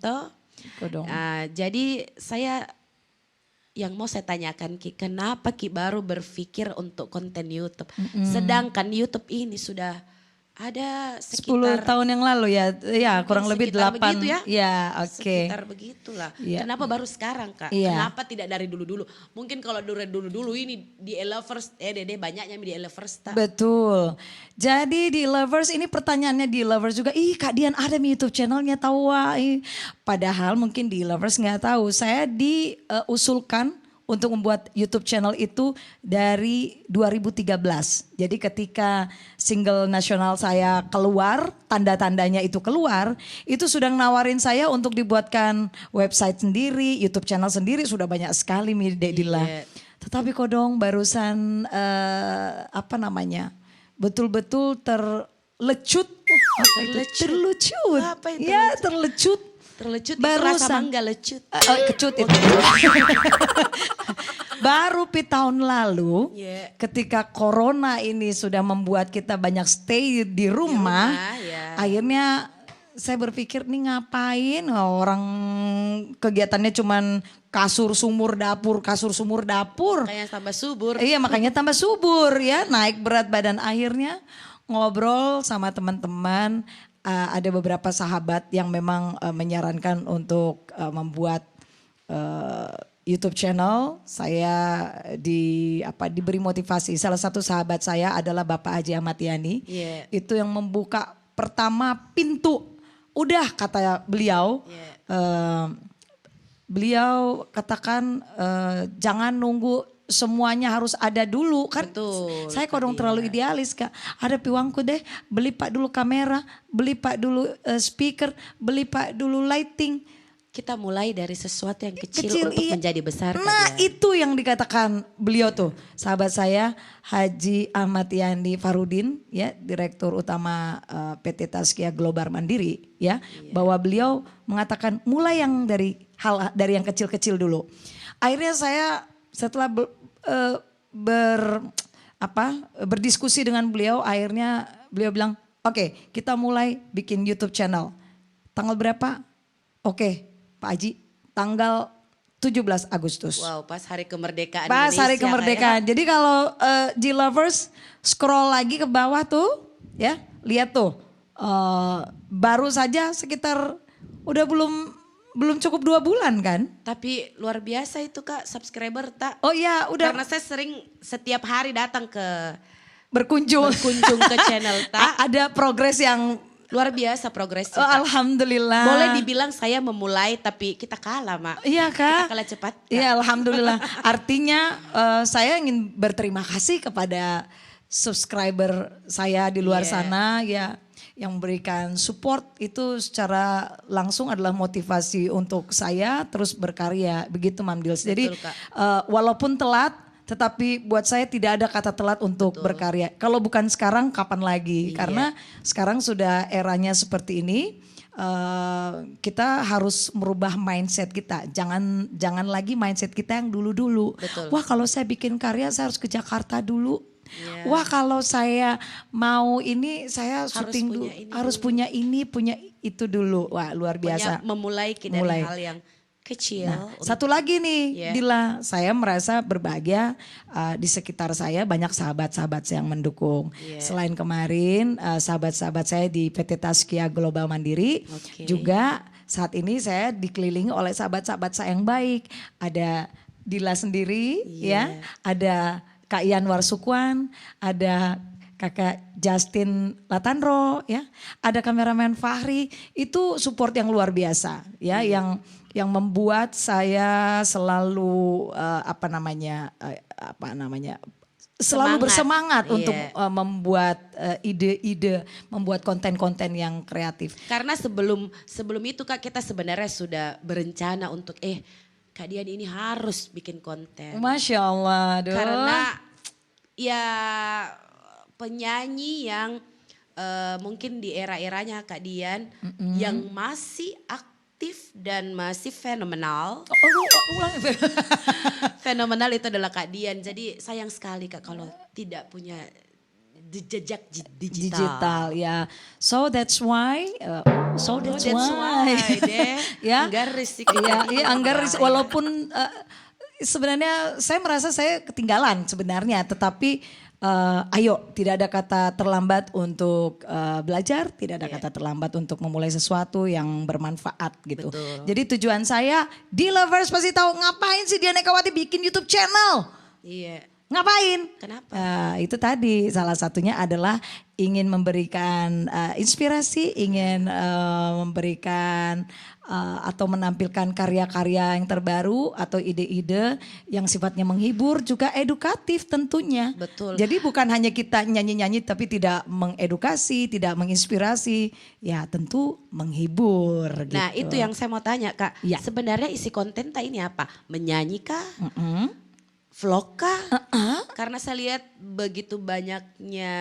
Toh? Itu dong. Jadi saya yang mau saya tanyakan Ki, kenapa Ki baru berpikir untuk konten YouTube? Sedangkan YouTube ini sudah ada 10 sekitar tahun yang lalu ya. Ya, kurang lebih 8. begitu ya. Ya, oke. Sekitar begitulah. Iya. Kenapa baru sekarang Kak? Iya. Kenapa tidak dari dulu-dulu? Mungkin kalau dari dulu-dulu ini di Elovers, Dede banyaknya di Elovers tak? Betul. Jadi di Lovers ini pertanyaannya di Lovers juga. Kak Dian ada di YouTube channelnya tahu wah. Padahal mungkin di Lovers nggak tahu. Saya diusulkan untuk membuat YouTube channel itu dari 2013. Jadi ketika single nasional saya keluar, tanda-tandanya itu keluar, itu sudah nawarin saya untuk dibuatkan website sendiri, YouTube channel sendiri, sudah banyak sekali Dek Dila. Iya. Tetapi kodong barusan betul-betul terlecut. Terlecut. Apa itu Ya terlecut. Terlecut itu rasa mangga lecut. Kecut itu. Baru tahun lalu ketika corona ini sudah membuat kita banyak stay di rumah. Akhirnya saya berpikir nih ngapain orang kegiatannya cuman kasur sumur dapur. Kayak tambah subur. Iya makanya tambah subur ya, naik berat badan. Akhirnya ngobrol sama teman-teman, ada beberapa sahabat yang memang menyarankan untuk membuat YouTube channel. Saya diberi motivasi. Salah satu sahabat saya adalah Bapak Haji Ahmad Yani. Itu yang membuka pertama pintu. Udah kata beliau, beliau katakan jangan nunggu semuanya harus ada dulu kan. Betul, Saya kodong terlalu idealis Kak. Ada piwangku deh, beli Pak dulu kamera, beli Pak dulu speaker, beli Pak dulu lighting. Kita mulai dari sesuatu yang kecil untuk menjadi besar. Nah itu yang dikatakan beliau tuh. Sahabat saya Haji Ahmad Yani Farudin ya, Direktur Utama PT Taskia Global Mandiri ya. Bahwa beliau mengatakan mulai yang dari yang kecil-kecil dulu. Akhirnya saya setelah berdiskusi dengan beliau, akhirnya beliau bilang, oke, kita mulai bikin YouTube channel. Tanggal berapa? Oke, Pak Haji, tanggal 17 Agustus. Wow, pas hari kemerdekaan Pas hari Indonesia, kemerdekaan. Jadi kalau G-Lovers scroll lagi ke bawah tuh, ya lihat tuh, baru saja sekitar udah belum cukup 2 bulan kan? Tapi luar biasa itu Kak, subscriber tak? Oh iya, udah Karena saya sering setiap hari datang berkunjung ke channel tak. Ada progres yang Luar biasa progresnya. Oh, alhamdulillah. Boleh dibilang saya memulai tapi kita kalah, Mak. Iya, Kak. Kita kalah cepat. Iya, alhamdulillah. Artinya saya ingin berterima kasih kepada subscriber saya di luar sana ya, yang memberikan support itu secara langsung adalah motivasi untuk saya terus berkarya. Begitu Mam Dils. Jadi walaupun telat, tetapi buat saya tidak ada kata telat untuk berkarya. Kalau bukan sekarang, kapan lagi? Karena sekarang sudah eranya seperti ini. Kita harus merubah mindset kita. Jangan lagi mindset kita yang dulu-dulu. Wah, kalau saya bikin karya saya harus ke Jakarta dulu. Iya. Wah kalau saya mau ini saya Harus syuting dulu, punya ini harus punya ini, punya itu dulu. Wah luar biasa. Pokoknya memulai dari Mulai. hal yang kecil. Nah, satu lagi nih, Iya. Dila, saya merasa berbahagia di sekitar saya banyak sahabat-sahabat saya yang mendukung. Iya. Selain kemarin sahabat-sahabat saya di PT Taskia Global Mandiri, Oke. juga saat ini saya dikelilingi oleh sahabat-sahabat saya yang baik. Ada Dila sendiri, Iya. ya, ada Kak Ian Warsukwan, ada Kakak Justin Latandro, ya, ada kameramen Fahri, itu support yang luar biasa, ya, yang membuat saya selalu selalu Semangat. bersemangat Iya. untuk membuat ide-ide, membuat konten-konten yang kreatif. Karena sebelum itu Kak kita sebenarnya sudah berencana untuk Kak Dian ini harus bikin konten. Masya Allah, aduh. Karena ya penyanyi yang mungkin di era-eranya Kak Dian yang masih aktif dan masih fenomenal. Ulang. Fenomenal itu adalah Kak Dian. Jadi sayang sekali Kak kalau tidak punya jejak digital ya. So that's why That's why deh. ya. Anggar risik. Iya, anggar risik. Walaupun sebenarnya saya merasa saya ketinggalan sebenarnya, tetapi ayo, tidak ada kata terlambat untuk belajar, tidak ada kata terlambat untuk memulai sesuatu yang bermanfaat gitu. Betul. Jadi tujuan saya, D-Lovers pasti tahu ngapain sih Dian Ekawati bikin YouTube channel. Iya. Ngapain? Kenapa? Itu tadi salah satunya adalah ingin memberikan inspirasi, ingin memberikan atau menampilkan karya-karya yang terbaru atau ide-ide yang sifatnya menghibur juga edukatif tentunya. Betul. Jadi bukan hanya kita nyanyi-nyanyi tapi tidak mengedukasi, tidak menginspirasi, ya tentu menghibur. Nah gitu. itu yang saya mau tanya Kak. Iya. Sebenarnya isi konten ini apa? Menyanyi kah? Vlog kah? Karena saya lihat begitu banyaknya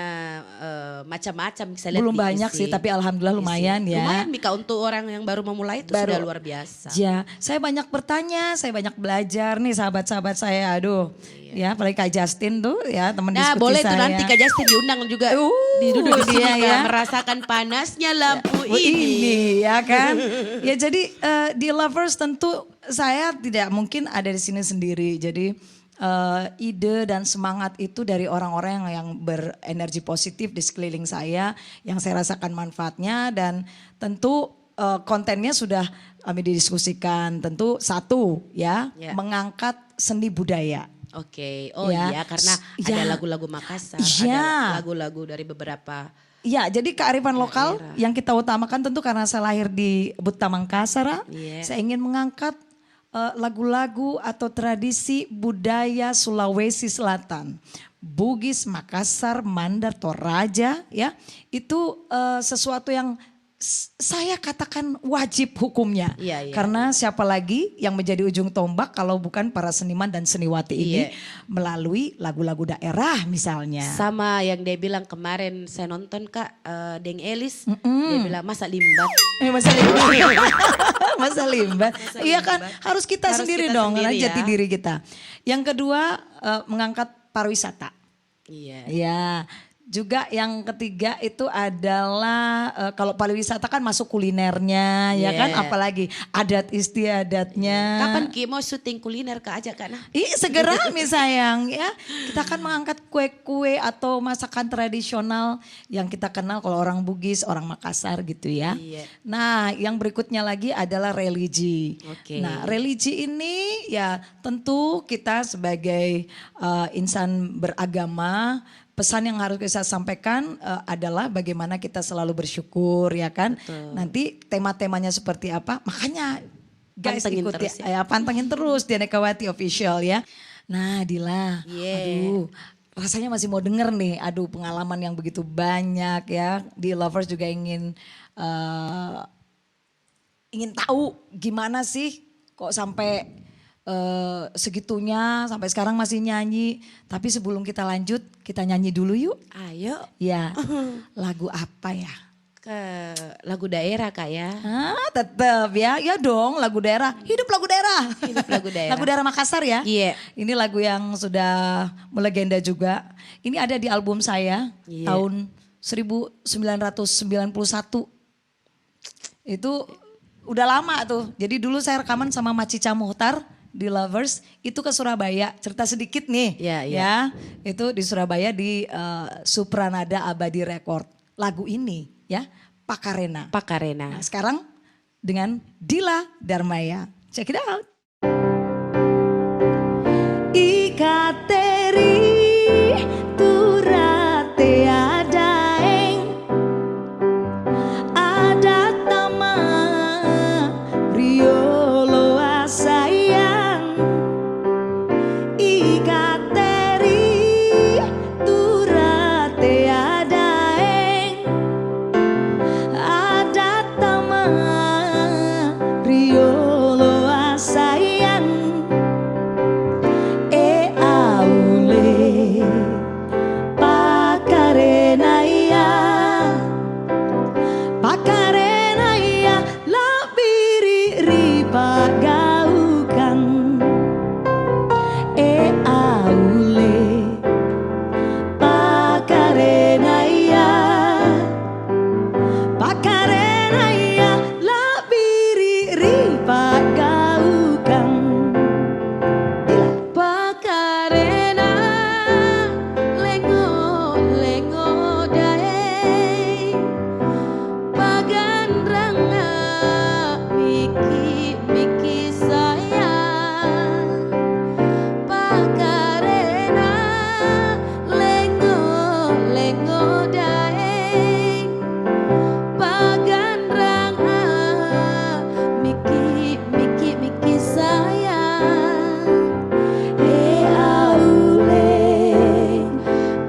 macam-macam. Saya lihat Belum di banyak sih tapi alhamdulillah lumayan ya. Lumayan Mika untuk orang yang baru memulai itu sudah luar biasa. Ya, saya banyak bertanya, saya banyak belajar nih sahabat-sahabat saya. Aduh, ya apalagi Kak Justin tuh ya teman Nah diskusi boleh saya. tuh nanti Kak Justin diundang juga. Duduk di sini dia Kak, ya. merasakan panasnya lampu ini ya kan. Ya jadi di Lovers tentu saya tidak mungkin ada di sini sendiri. Jadi ide dan semangat itu dari orang-orang yang berenergi positif di sekeliling saya, yang saya rasakan manfaatnya, dan tentu kontennya sudah kami didiskusikan. Tentu satu ya, Ya. mengangkat seni budaya. Oke, oh Ya. iya karena Ya. ada lagu-lagu Makassar, Ya. ada lagu-lagu dari beberapa. Ya, jadi kearifan lokal yang kita utamakan tentu karena saya lahir di Buta Mangkasar, Iya. saya ingin mengangkat lagu-lagu atau tradisi budaya Sulawesi Selatan. Bugis, Makassar, Mandar, Toraja ya. Itu sesuatu yang saya katakan wajib hukumnya. Iya, iya. Karena siapa lagi yang menjadi ujung tombak kalau bukan para seniman dan seniwati ini Iya. melalui lagu-lagu daerah misalnya. Sama yang dia bilang kemarin saya nonton Kak, Deng Elis, dia bilang masa limbat. Masa limbah. Masa limbah. Iya kan limbah. harus kita Harus sendiri kita dong, sendiri karena jati ya. diri kita. Yang kedua mengangkat pariwisata. Iya. Ya. Juga yang ketiga itu adalah kalau pariwisata kan masuk kulinernya ya Iya. kan, apalagi adat istiadatnya. Kapan Ki mau syuting kuliner Kak ajak Kak? Nah. Ih segera nih sayang ya. Kita akan mengangkat kue-kue atau masakan tradisional yang kita kenal kalau orang Bugis, orang Makassar gitu ya. Iya. Nah yang berikutnya lagi adalah religi. Oke. Nah religi ini ya tentu kita sebagai insan beragama, pesan yang harus kita sampaikan adalah bagaimana kita selalu bersyukur ya kan. Nanti tema-temanya seperti apa, makanya guys Pantengin ikuti terus ya. pantengin terus Dian Ekawati Official ya. Nah Dila, Yeah. aduh rasanya masih mau denger nih, aduh pengalaman yang begitu banyak ya. Di Lovers juga ingin tahu gimana sih kok sampai segitunya, sampai sekarang masih nyanyi. Tapi sebelum kita lanjut, kita nyanyi dulu yuk. Ayo. Ya, lagu apa ya? Ke lagu daerah Kak ya. Ah, tetap ya. Ya dong, lagu daerah. Hidup lagu daerah. Hidup lagu daerah. Lagu daerah Makassar ya. Iya. Ini lagu yang sudah melegenda juga. Ini ada di album saya Iya. tahun 1991. Itu udah lama tuh. Jadi dulu saya rekaman sama Macica Muhtar di Lovers. Itu ke Surabaya. Cerita sedikit nih. Iya, iya. Ya, itu di Surabaya di Supranada Abadi Record. Lagu ini ya, Pakarena. Pakarena. Nah, sekarang dengan Dila Darmaya. Check it out. Ikateri turate adaeng ada tama riolo asayang ikateri turate adaeng ada tama riolo asayang aule pakarenaya labiri ripagaukan aule pakarenaya labiri ripagaukan. Pakarena lengo lengo dae pagandranga miki miki sayang Pakarena lengo lengo dae pagandranga miki miki miki sayang Aule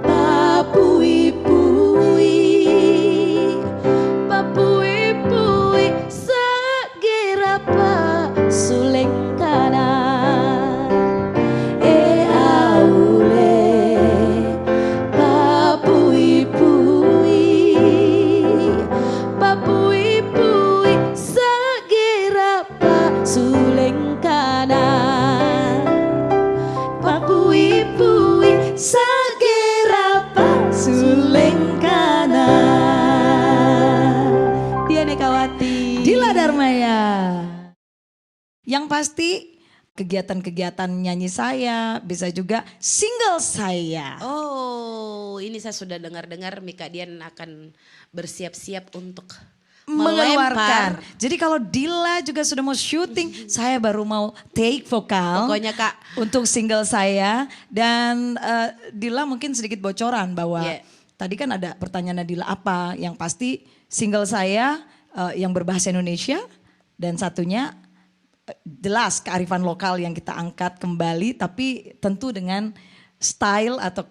papui-pui Papui-pui segera pa sulengkana aule papui-pui Papui-pui segera pa sulengkana papui-pui segera sulengkana. Dian Ekawati. Dila Darmaya. Yang pasti kegiatan-kegiatan nyanyi saya, bisa juga single saya. Oh, ini saya sudah dengar-dengar Mika Dian akan bersiap-siap untuk Mengeluarkan. melempar. Jadi kalau Dila juga sudah mau syuting, saya baru mau take vokal. Pokoknya Kak, Untuk single saya. Dan Dila mungkin sedikit bocoran bahwa Yeah. tadi kan ada pertanyaan Dila apa. Yang pasti single saya yang berbahasa Indonesia. Dan satunya jelas kearifan lokal yang kita angkat kembali. Tapi tentu dengan style atau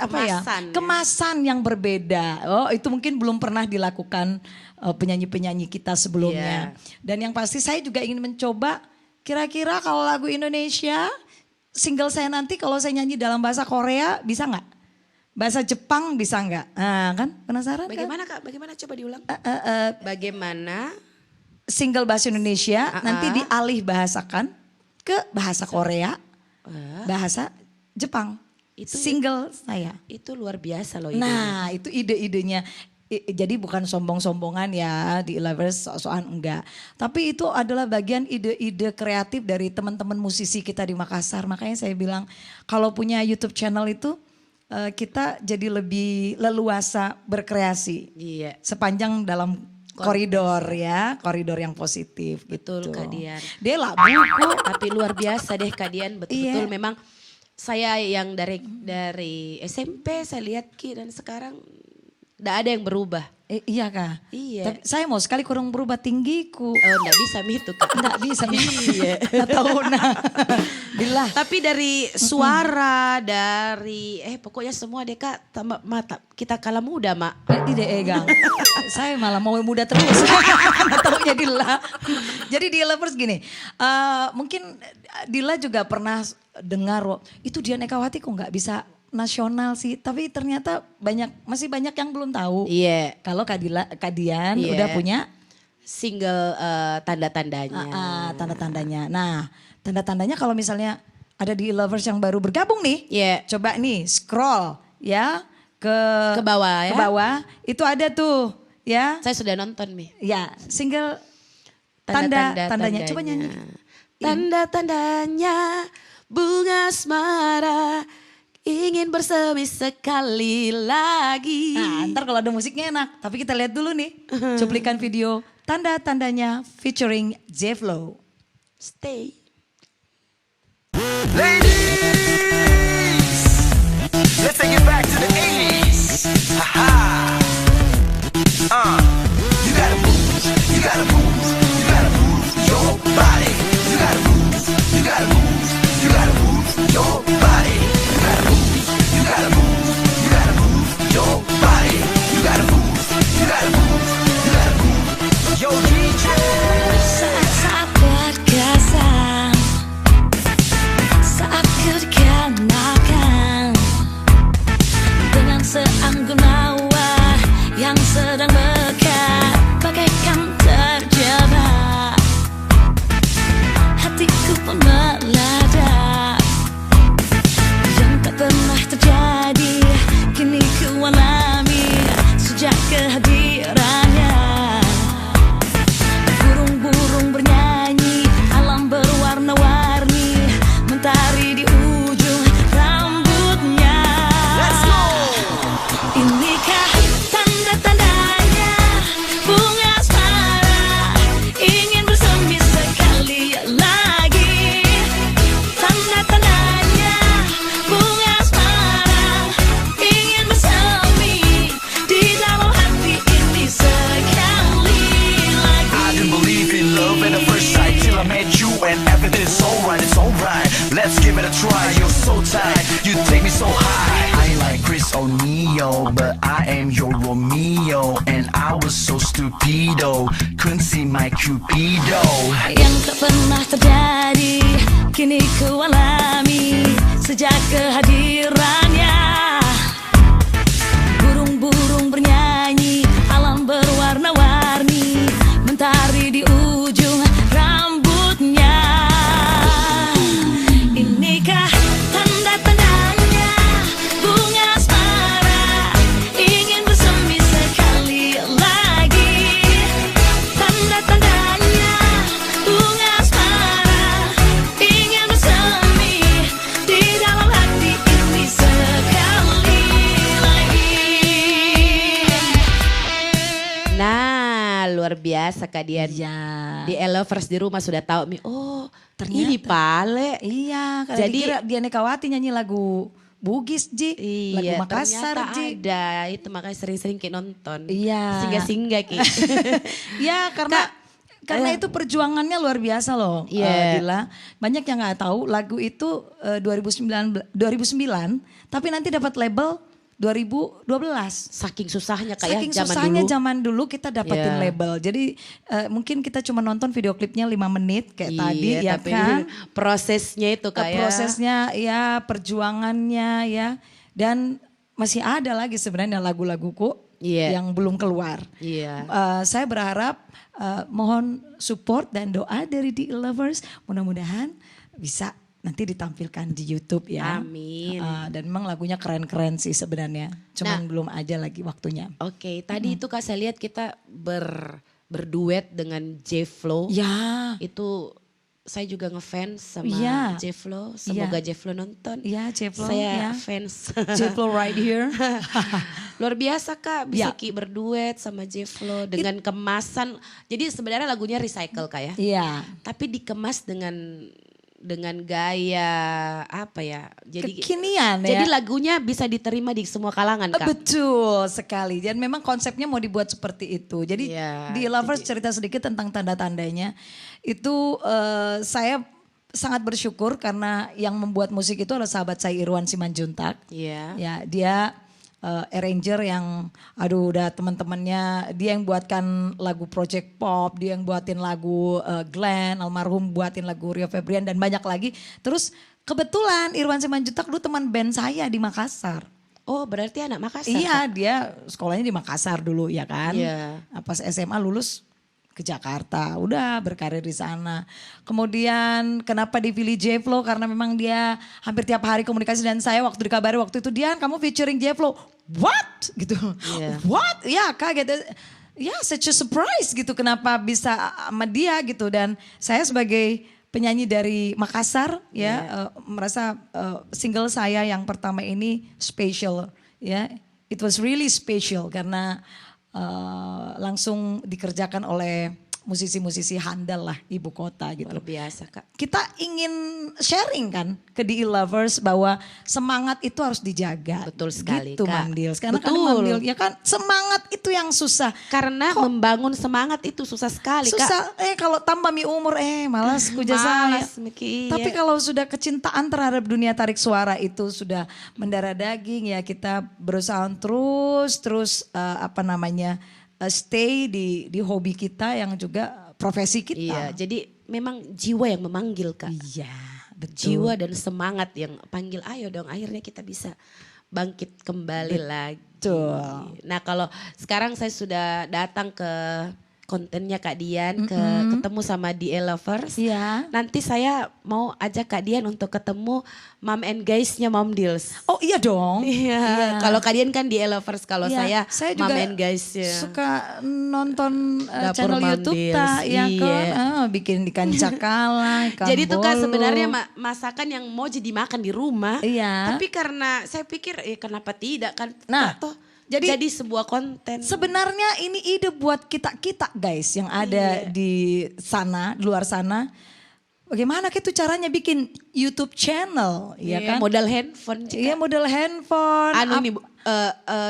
Kemasan, ya. kemasan yang berbeda. Oh, itu mungkin belum pernah dilakukan penyanyi-penyanyi kita sebelumnya. Dan yang pasti saya juga ingin mencoba kira-kira kalau lagu Indonesia single saya nanti kalau saya nyanyi dalam bahasa Korea bisa nggak? Bahasa Jepang bisa nggak? Nah, kan penasaran kan? bagaimana Kak? Bagaimana coba diulang? Bagaimana? Single bahasa Indonesia nanti dialih bahasakan ke bahasa Korea, bahasa Jepang. Itu- single saya. Itu luar biasa loh idenya. Nah, itu ide-idenya. Jadi bukan sombong-sombongan ya di Lovers soal enggak. Tapi itu adalah bagian ide-ide kreatif dari teman-teman musisi kita di Makassar. Makanya saya bilang kalau punya YouTube channel itu kita jadi lebih leluasa berkreasi. Iya. Sepanjang dalam koridor ya, koridor yang positif. Betul, gitu. Kak Dian. Dia lah buku. Tapi luar biasa deh Kak Dian, betul-betul Iya. memang saya yang dari SMP saya lihat Ki dan sekarang tidak ada yang berubah. Iya Kak. Iya. Tapi saya mau sekali kurang berubah tinggiku. Oh enggak bisa itu Kak. Enggak bisa. Iya. Nggak tahu nah. Bila. Tapi dari suara, dari pokoknya semua deh Kak, tambah mata kita kalah muda Mak. Tidak Egang. Saya malah mau muda terus. Nggak taunya Dila. Jadi di Lovers gini. Mungkin Dila juga pernah dengar itu Dian Ekawati kok nggak bisa nasional sih, tapi ternyata masih banyak yang belum tahu. Iya. Kalau Kadian Iya. udah punya Single tanda-tandanya. tanda-tandanya. Nah, tanda-tandanya kalau misalnya ada di lovers yang baru bergabung nih, Iya. coba nih scroll ya Ke bawah ya. Ke bawah itu ada tuh ya. Saya sudah nonton Mi. Ya, single tandanya. Coba nyanyi. Tanda-tandanya bunga asmara ingin bersemi sekali lagi. Nah, ntar kalau ada musiknya enak. Tapi kita lihat dulu nih cuplikan video tanda-tandanya featuring J-Flow. Stay. Ladies, let's take it back to the 80s. Ha-ha. You gotta move, you gotta move, you gotta move your body. You gotta move, you gotta move, you gotta move your body. You gotta move, you gotta move, you gotta move your body. You gotta move, you gotta move, you gotta move. Yo DJ. Saat-saat berkesan, saat ku dikenakan dengan seanggun hawa yang sedang bekat, bagaikan terjebak. Hatiku pun meledak, yang tak pernah terjadi kini ku alami sejak kehadirannya. Burung-burung bernyanyi, alam berwarna-warni, mentari di ujung rambutnya. Let's go. Inikah tanda-tandanya bunga asmara ingin bersemi sekali lagi. Tanda-tandanya bunga asmara ingin bersemi di dalam hati ini sekali lagi. I didn't believe in love at the first sight till I met you and everything's alright, it's alright. Let's give it a try. You're so tight, you take me so high. I ain't like Chris O'Neill, but I am your Romeo, and I was so stupido, couldn't see my Cupido. Yang tak pernah terjadi kini ku alami sejak kehadirannya. Burung-burung bernyanyi, alam berwarna-warni, mentari di ujung rambutnya. Inikah tanda-tandanya bunga asmara ingin bersemi sekali lagi. Tanda-tandanya bunga asmara ingin bersemi di dalam hati ini sekali lagi. Nah, luar biasa Kak Dian. Iya. Di Elovers di rumah sudah tahu Mi. Oh, Ternyata. ini Pale. Iya, Jadi- jadi kira Dian Ekawati nyanyi lagu Bugis Ji, lagu Iya, Makassar ternyata Ji. ada. Itu makanya sering-sering Ki nonton. Iya. Singgah-singgah Ki. Ya karena itu perjuangannya luar biasa loh, Iya. Dila. Banyak yang nggak tahu lagu itu 2009, tapi nanti dapat label 2012. Saking susahnya Kak ya Saking zaman susahnya dulu. zaman dulu kita dapetin Iya. label. Jadi mungkin kita cuma nonton video klipnya 5 menit kayak tadi ya tapi kan. prosesnya itu Kak ya. Prosesnya ya, perjuangannya ya. Dan masih ada lagi sebenarnya lagu-laguku Iya. yang belum keluar. Iya. Saya berharap mohon support dan doa dari The Lovers. Mudah-mudahan bisa nanti ditampilkan di YouTube ya. Amin. Dan memang lagunya keren-keren sih sebenarnya. Cuman belum aja lagi waktunya. Oke, tadi itu Kak saya lihat kita berduet dengan J-Flow. Ya, Itu saya juga ngefans sama Iya. J-Flow. Semoga Iya. J-Flow nonton. Iya, J-Flow, Saya ya. fans. J-Flow right here. Luar biasa Kak, bisa Ya. Ki berduet sama J-Flow dengan kemasan. Jadi sebenarnya lagunya recycle Kak ya. Iya. Tapi dikemas dengan gaya apa ya? Jadi Kekinian ya. Jadi lagunya bisa diterima di semua kalangan Kak. Betul sekali. Dan memang konsepnya mau dibuat seperti itu. Jadi Iya, di Lovers cerita sedikit tentang tanda-tandanya. Itu saya sangat bersyukur karena yang membuat musik itu adalah sahabat saya Irwan Simanjuntak. Iya. Ya, dia arranger yang aduh udah teman-temannya dia yang buatkan lagu Project Pop, dia yang buatin lagu Glenn almarhum, buatin lagu Rio Febrian dan banyak lagi. Terus kebetulan Irwan Simanjuntak dulu teman band saya di Makassar. Oh berarti anak Makassar. Iya, dia sekolahnya di Makassar dulu ya kan. Iya. Pas SMA lulus ke Jakarta, udah berkarir di sana. Kemudian kenapa dipilih J-Flow? Karena memang dia hampir tiap hari komunikasi dan saya waktu dikabari waktu itu, Dian kamu featuring J-Flow. What? Gitu. Iya. What? Ya kaget. Ya such a surprise gitu kenapa bisa sama dia gitu. Dan saya sebagai penyanyi dari Makassar ya merasa single saya yang pertama ini special ya. It was really special karena langsung dikerjakan oleh musisi-musisi handal lah ibu kota gitu. Luar biasa Kak. Kita ingin sharing kan ke The E-Lovers bahwa semangat itu harus dijaga. Betul sekali, gitu, Kak. Mam Dils. Karena kan Betul. Mam Dils, ya kan semangat itu yang susah. Karena membangun semangat itu susah sekali Kak. Susah, kalau tambah mi umur, malas kuja saya. Malas, Miki, Tapi iya. kalau sudah kecintaan terhadap dunia tarik suara itu sudah mendarah daging ya kita berusaha terus stay di hobi kita yang juga profesi kita. Iya, jadi memang jiwa yang memanggil Kak. Iya, betul. Jiwa dan semangat yang panggil ayo dong akhirnya kita bisa bangkit kembali lagi. Nah kalau sekarang saya sudah datang ke kontennya Kak Dian, ketemu sama The E-Lovers. Iya. Nanti saya mau ajak Kak Dian untuk ketemu Mom and Guys-nya Mom Deals. Oh iya dong. Iya, kalau Kak Dian kan The E-Lovers, kalau Iya, saya juga Mom and Guys-nya. suka nonton Dapur channel Mam YouTube Deals, ya iya. kan. Bikin ikan cakala, ikan Jadi itu Kak bolu. sebenarnya masakan yang mau jadi makan di rumah. Iya. Tapi karena saya pikir kenapa tidak kan. Nah, toh jadi jadi sebuah konten. Sebenarnya ini ide buat kita guys yang ada di sana, di luar sana. Bagaimana gitu caranya bikin YouTube channel, ya kan? Modal handphone. Iya, model handphone. Nih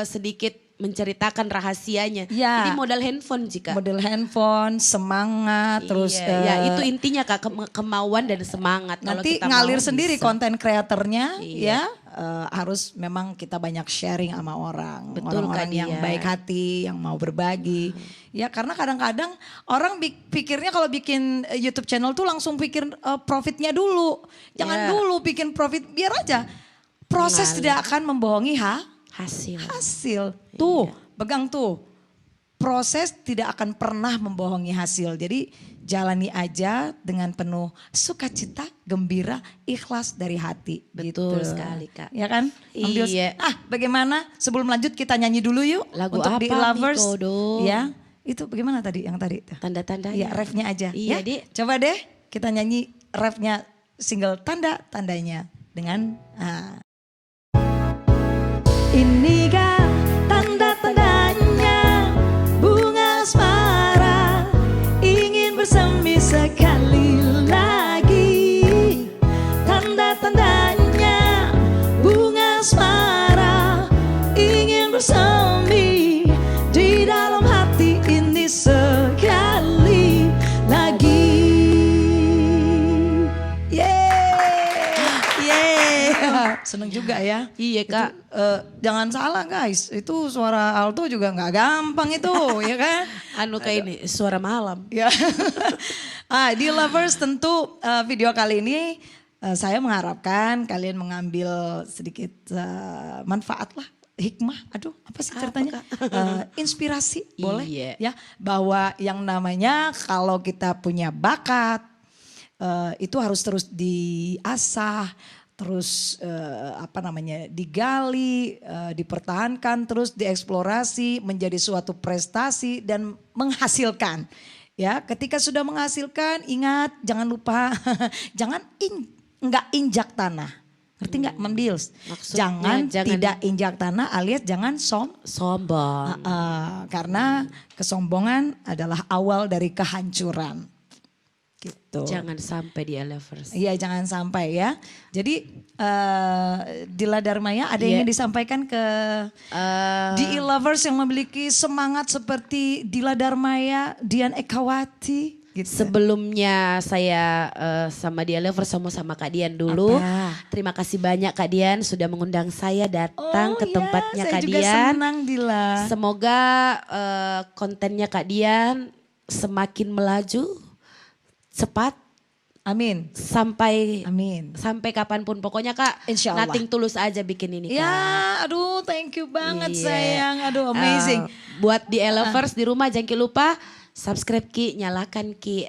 sedikit menceritakan rahasianya. Ya. Jadi modal handphone jika. Model handphone, semangat, terus ya itu intinya Kak kemauan dan semangat. Kalau nanti kita ngalir mau, sendiri bisa. konten kreatornya Iya. ya. Harus memang kita banyak sharing sama orang. Betul, Orang-orang Kak yang Dia. baik hati, yang mau berbagi. Ya karena kadang-kadang orang pikirnya kalau bikin YouTube channel tuh langsung pikir profitnya dulu. Jangan Iya. dulu bikin profit, biar aja. Proses Mengalir. tidak akan membohongi Hasil. hasil. Tuh, Iya. pegang tuh. Proses tidak akan pernah membohongi hasil. Jadi jalani aja dengan penuh sukacita, gembira, ikhlas dari hati. Betul gitu. sekali, Kak. Ya kan? Om Dios? Iya. Bagaimana sebelum lanjut kita nyanyi dulu yuk. Lagu untuk apa, The E-Lovers. Miko, dong? Ya, itu bagaimana tadi yang tadi? Tanda-tandanya. Iya, refnya aja. Iya, ya. Dik. Coba deh kita nyanyi refnya single tanda-tandanya dengan Inikah tanda-tandanya bunga asmara ingin bersemi sekali lagi. Tanda-tandanya bunga asmara ingin bersemi di dalam hati ini sekali lagi. Seneng juga ya. Iya Kak. Jangan salah guys, itu suara alto juga nggak gampang itu, ya kan? Kayak ini suara malam. Ya. The Lovers tentu video kali ini saya mengharapkan kalian mengambil sedikit manfaat lah, hikmah. Aduh, apa sih ceritanya? Inspirasi, boleh Iya. ya? Bahwa yang namanya kalau kita punya bakat itu harus terus diasah. Terus digali, dipertahankan, terus dieksplorasi menjadi suatu prestasi dan menghasilkan. Ya, ketika sudah menghasilkan, ingat jangan lupa jangan nggak injak tanah. Ngerti nggak, Mam Dils? Maksudnya jangan tidak injak tanah alias jangan sombong. karena kesombongan adalah awal dari kehancuran. Gitu. Jangan sampai di E-Lovers. Iya, jangan sampai ya. Jadi Dila Darmaya ada yang ingin disampaikan ke The E-Lovers yang memiliki semangat seperti Dila Darmaya, Dian Ekawati Gitu. Sebelumnya saya sama Dia Lover sama Kak Dian dulu. Apa? Terima kasih banyak Kak Dian sudah mengundang saya datang ke tempatnya saya Kak juga Dian. senang Dila. Semoga kontennya Kak Dian semakin melaju cepat Amin. sampai Amin. sampai kapanpun. Pokoknya Kak, Insya Allah. nothing tulus aja bikin ini Kak. Ya, aduh thank you banget Iya. sayang. Aduh amazing. Buat di Lovers di rumah jangan lupa subscribe Ki, nyalakan Ki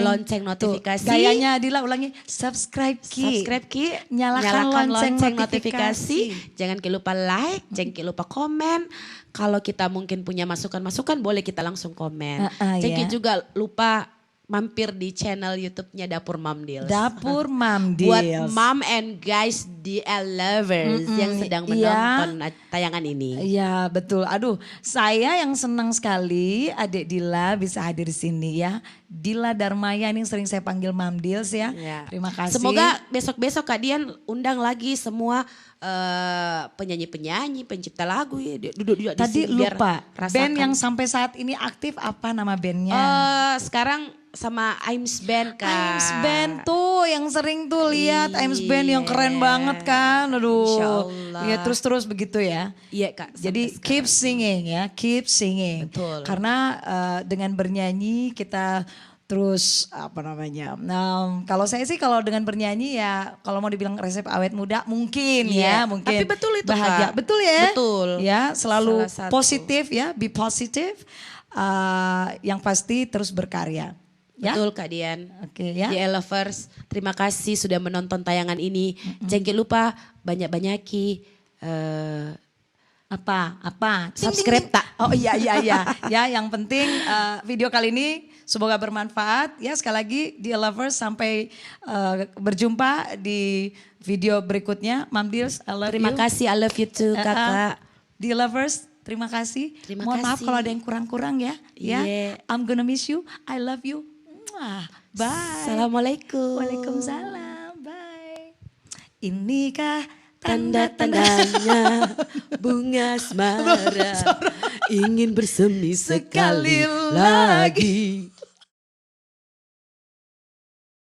lonceng notifikasi. Tuh, gayanya Dila ulangi, subscribe Ki. Subscribe Ki, Nyalakan lonceng notifikasi. Jangan lupa like, jangan lupa komen. Kalau kita mungkin punya masukan-masukan boleh kita langsung komen. Jangan ya. juga lupa mampir di channel YouTube-nya Dapur Mom Deals. Dapur Mom Buat Deals. mom and guys DL lovers yang sedang menonton tayangan ini. Iya betul. Aduh, saya yang senang sekali adik Dila bisa hadir di sini ya. Dila Darmaya ini sering saya panggil Mom Deals ya. Ya. Terima kasih. Semoga besok-besok Kak Dian undang lagi semua penyanyi-penyanyi, pencipta lagu ya. Duduk di Tadi sini biar lupa, rasakan. band yang sampai saat ini aktif apa nama bandnya? Sekarang sama Aims Band Kak. Aims Band tuh yang sering tuh lihat Aims Band yang keren banget kan. Aduh. Insya Allah. Ya terus-terus begitu ya. Iya Kak. Jadi sampai keep sekarang. singing ya, keep singing. Betul. Karena dengan bernyanyi kita terus apa namanya? Kalau saya sih kalau dengan bernyanyi ya kalau mau dibilang resep awet muda mungkin Iya, ya, mungkin. tapi betul itu, bahagia. Kak. Betul ya? Betul. Ya, selalu Salah satu. positif ya, be positif. Yang pasti terus berkarya. Ya? Betul Kak Dian. Oke ya. DL Lovers, terima kasih sudah menonton tayangan ini. Jangan lupa banyak-banyaki Apa? Ting, subscribe ting, ting. tak? Oh iya ya yang penting video kali ini semoga bermanfaat ya. Sekali lagi Dear Lovers sampai berjumpa di video berikutnya. Mom Deals, I love Terima you. kasih, I love you too Kakak. Dear Lovers, terima kasih. Terima Mohon maaf kasih. kalau ada yang kurang-kurang ya. Ya, Iya. I'm gonna miss you. I love you. Mwah. Bye. Assalamualaikum. Waalaikumsalam. Bye. Inikah Tanda-tandanya bunga asmara ingin bersemi sekali lagi.